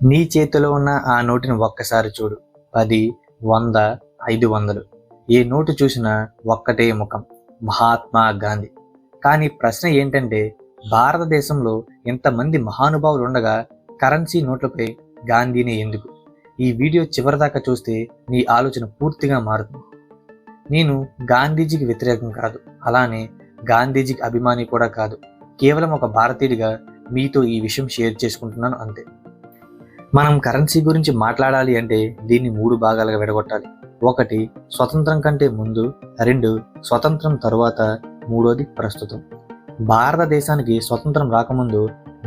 నీ చేతిలో ఉన్న ఆ నోటుని ఒక్కసారి చూడు. 10, 100, 500 ఏ నోటు చూసినా ఒక్కటే ముఖం, మహాత్మా గాంధీ. కానీ ప్రశ్న ఏంటంటే, భారతదేశంలో ఇంతమంది మహానుభావులు ఉండగా కరెన్సీ నోట్లపై గాంధీని ఎందుకు? ఈ వీడియో చివరిదాకా చూస్తే నీ ఆలోచన పూర్తిగా మారుతుంది. నేను గాంధీజీకి వ్యతిరేకం కాదు, అలానే గాంధీజీకి అభిమాని కూడా కాదు. కేవలం ఒక భారతీయుడిగా మీతో ఈ విషయం షేర్ చేసుకుంటున్నాను అంతే. మనం కరెన్సీ గురించి మాట్లాడాలి అంటే దీన్ని 3 భాగాలుగా విడగొట్టాలి. 1 స్వతంత్రం కంటే ముందు, 2 స్వతంత్రం తరువాత, 3 ప్రస్తుతం. భారతదేశానికి స్వతంత్రం రాకముందు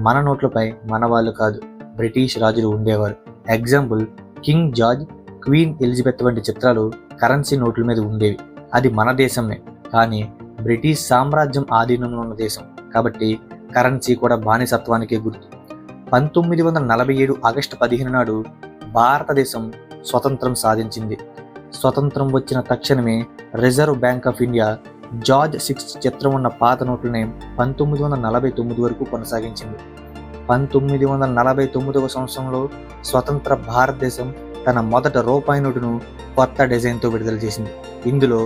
మన నోట్లపై మన వాళ్ళు కాదు, బ్రిటిష్ రాజులు ఉండేవారు. Example, king George, queen Elizabeth వంటి చిత్రాలు కరెన్సీ నోట్ల మీద ఉండేవి. అది మన దేశమే, కానీ బ్రిటిష్ సామ్రాజ్యం ఆధీనంలో ఉన్న దేశం కాబట్టి కరెన్సీ కూడా బానిసత్వానికే గుర్తు. 1947 ఆగస్టు 15 నాడు భారతదేశం స్వతంత్రం సాధించింది. స్వతంత్రం వచ్చిన తక్షణమే reserve bank of India George 6 చిత్రం ఉన్న పాత నోట్లనే 1949 వరకు కొనసాగించింది. 1949వ సంవత్సరంలో స్వతంత్ర భారతదేశం తన మొదట రూపాయి నోటును కొత్త డిజైన్తో విడుదల చేసింది. ఇందులో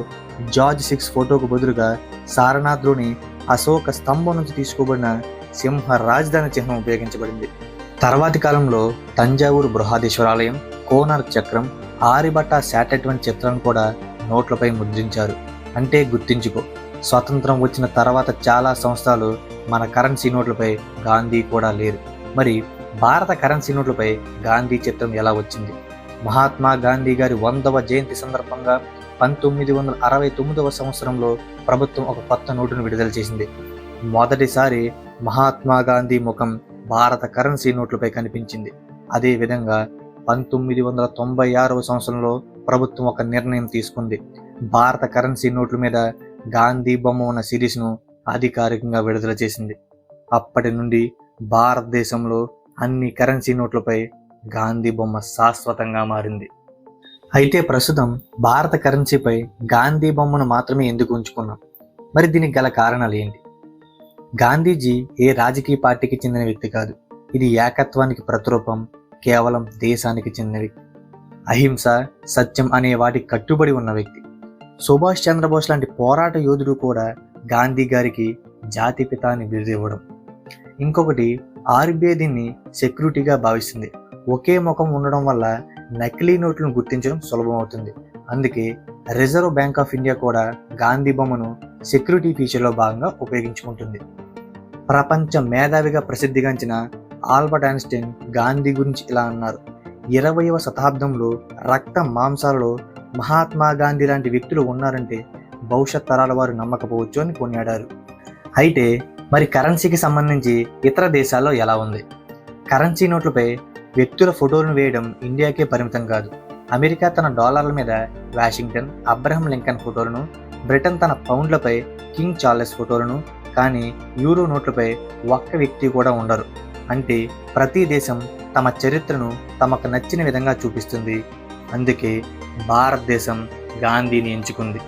జార్జ్ 6 ఫోటోకు బదులుగా సారనాథ్లోని అశోక స్తంభం నుంచి తీసుకోబడిన సింహ రాజధాని చిహ్నం ఉపయోగించబడింది. తర్వాతి కాలంలో తంజావూరు బృహదీశ్వరాలయం, కోనార్క్ చక్రం, ఆర్యభట్ట శాటిలైట్ వంటి చిత్రాలను కూడా నోట్లపై ముద్రించారు. అంటే గుర్తించుకో, స్వాతంత్రం వచ్చిన తర్వాత చాలా సంవత్సరాలు మన కరెన్సీ నోట్లపై గాంధీ కూడా లేరు. మరి భారత కరెన్సీ నోట్లపై గాంధీ చిత్రం ఎలా వచ్చింది? మహాత్మా గాంధీ గారి 100వ జయంతి సందర్భంగా 1969వ సంవత్సరంలో ప్రభుత్వం ఒక కొత్త నోటును విడుదల చేసింది. మొదటిసారి మహాత్మా గాంధీ ముఖం భారత కరెన్సీ నోట్లపై కనిపించింది. అదేవిధంగా 1996వ సంవత్సరంలో ప్రభుత్వం ఒక నిర్ణయం తీసుకుంది. భారత కరెన్సీ నోట్ల మీద గాంధీ బొమ్మ ఉన్న సిరీస్ను అధికారికంగా విడుదల చేసింది. అప్పటి నుండి భారతదేశంలో అన్ని కరెన్సీ నోట్లపై గాంధీ బొమ్మ శాశ్వతంగా మారింది. అయితే ప్రస్తుతం భారత కరెన్సీపై గాంధీ బొమ్మను మాత్రమే ఎందుకు ఉంచుకున్నాం? మరి దీనికి గల కారణాలు ఏంటి? గాంధీజీ ఏ రాజకీయ పార్టీకి చెందిన వ్యక్తి కాదు. ఇది ఏకత్వానికి ప్రతిరూపం, కేవలం దేశానికి చెందిన వ్యక్తి. అహింస, సత్యం అనే వాటికి కట్టుబడి ఉన్న వ్యక్తి. సుభాష్ చంద్రబోస్ లాంటి పోరాట యోధుడు కూడా గాంధీ గారికి జాతిపిత అని బిరుదు ఇవ్వడం. ఇంకొకటి, ఆర్బీఐ దీన్ని సెక్యూరిటీగా భావిస్తుంది. ఒకే ముఖం ఉండడం వల్ల నకిలీ నోట్లను గుర్తించడం సులభం అవుతుంది. అందుకే రిజర్వ్ బ్యాంక్ ఆఫ్ ఇండియా కూడా గాంధీ బొమ్మను సెక్యూరిటీ ఫీచర్లో భాగంగా ఉపయోగించుకుంటుంది. ప్రపంచ మేధావిగా ప్రసిద్ధిగాంచిన ఆల్బర్ట్ ఐన్స్టైన్ గాంధీ గురించి ఇలా అన్నారు: 20వ శతాబ్దంలో రక్త మాంసాలలో మహాత్మా గాంధీ లాంటి వ్యక్తులు ఉన్నారంటే భవిష్యత్ తరాల వారు నమ్మకపోవచ్చు అని కొనియాడారు. అయితే మరి కరెన్సీకి సంబంధించి ఇతర దేశాల్లో ఎలా ఉంది? కరెన్సీ నోట్లపై వ్యక్తుల ఫోటోలను వేయడం ఇండియాకే పరిమితం కాదు. అమెరికా తన డాలర్ల మీద వాషింగ్టన్, అబ్రహం లింకన్ ఫోటోలను, బ్రిటన్ తన పౌండ్లపై కింగ్ చార్లెస్ ఫోటోలను, కానీ యూరో నోట్లపై ఒక్క వ్యక్తి కూడా ఉండరు. అంటే ప్రతి దేశం తమ చరిత్రను తమకు నచ్చిన విధంగా చూపిస్తుంది. అందుకే భారతదేశం గాంధీని ఎంచుకుంది.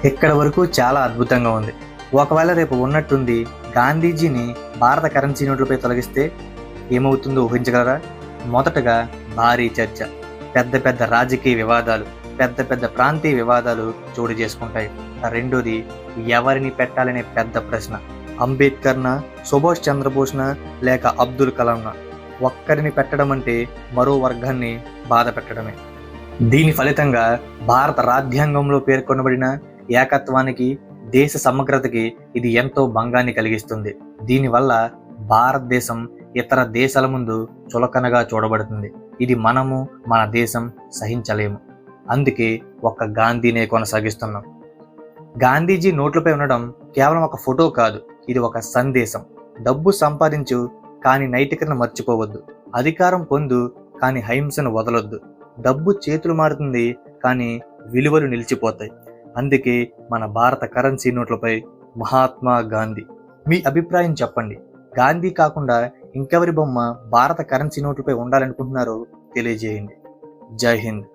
ఇక్కడ వరకు చాలా అద్భుతంగా ఉంది. ఒకవేళ రేపు ఉన్నట్టుండి గాంధీజీని భారత కరెన్సీ నోట్లపై తొలగిస్తే ఏమవుతుందో ఊహించగలరా? మొదటగా భారీ చర్చ, పెద్ద పెద్ద రాజకీయ వివాదాలు, పెద్ద పెద్ద ప్రాంతీయ వివాదాలు చోటు చేసుకుంటాయి. రెండోది, ఎవరిని పెట్టాలనే పెద్ద ప్రశ్న. అంబేద్కర్నా, సుభాష్ చంద్రబోస్నా, లేక అబ్దుల్ కలాంనా? ఒక్కరిని పెట్టడం అంటే మరో వర్గాన్ని బాధ పెట్టడమే. దీని ఫలితంగా భారత రాజ్యాంగంలో పేర్కొనబడిన ఏకత్వానికి, దేశ సమగ్రతకి ఇది ఎంతో భంగాన్ని కలిగిస్తుంది. దీనివల్ల భారతదేశం ఇతర దేశాల ముందు చులకనగా చూడబడుతుంది. ఇది మనము, మన దేశం సహించలేము. అందుకే ఒక్క గాంధీనే కొనసాగిస్తున్నాం. గాంధీజీ నోట్లపై ఉండడం కేవలం ఒక ఫోటో కాదు, ఇది ఒక సందేశం. డబ్బు సంపాదించు, కానీ నైతికతను మర్చిపోవద్దు. అధికారం పొందు, కానీ అహింసను వదలొద్దు. డబ్బు చేతులు మారుతుంది, కానీ విలువలు నిలిచిపోతాయి. అందుకే మన భారత కరెన్సీ నోట్లపై మహాత్మా గాంధీ. మీ అభిప్రాయం చెప్పండి. గాంధీ కాకుండా ఇంకెవరి బొమ్మ భారత కరెన్సీ నోట్లపై ఉండాలనుకుంటున్నారో తెలియజేయండి. జై హింద్.